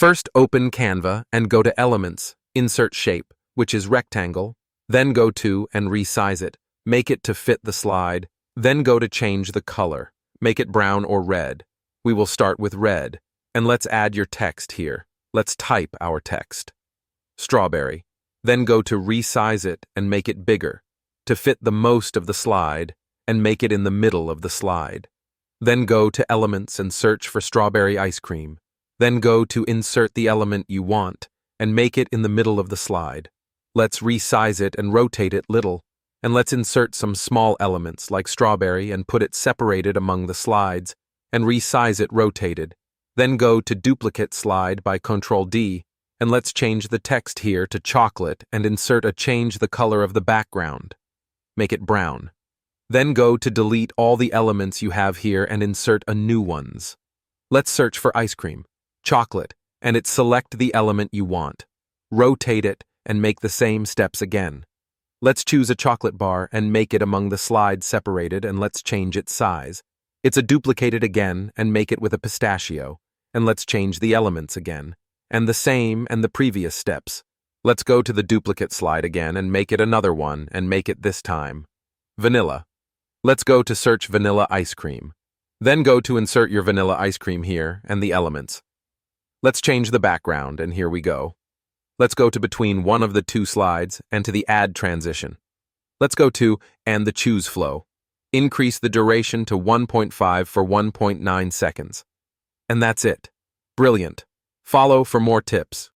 First, open Canva and go to Elements, Insert Shape, which is Rectangle, then go to and resize it. Make it to fit the slide, then go to change the color. Make it brown or red. We will start with red, and let's add your text here. Let's type our text. Strawberry. Then go to resize it and make it bigger, to fit the most of the slide, and make it in the middle of the slide. Then go to Elements and search for strawberry ice cream. Then go to insert the element you want, and make it in the middle of the slide. Let's resize it and rotate it little, and let's insert some small elements like strawberry and put it separated among the slides, and resize it rotated. Then go to Duplicate Slide by Ctrl D, and let's change the text here to chocolate and insert a change the color of the background. Make it brown. Then go to delete all the elements you have here and insert a new ones. Let's search for ice cream, chocolate, and select the element you want. Rotate it and make the same steps again. Let's choose a chocolate bar and make it among the slides separated, and let's change its size. It's a duplicate it again and make it with a pistachio, and let's change the elements again, and the same and the previous steps. Let's go to the duplicate slide again and make it another one and make it this time vanilla. Let's go to search vanilla ice cream. Then go to insert your vanilla ice cream here and the elements. Let's change the background, and here we go. Let's go to between one of the two slides and to the add transition. Let's go to and the choose flow. Increase the duration to 1.5 for 1.9 seconds. And that's it. Brilliant. Follow for more tips.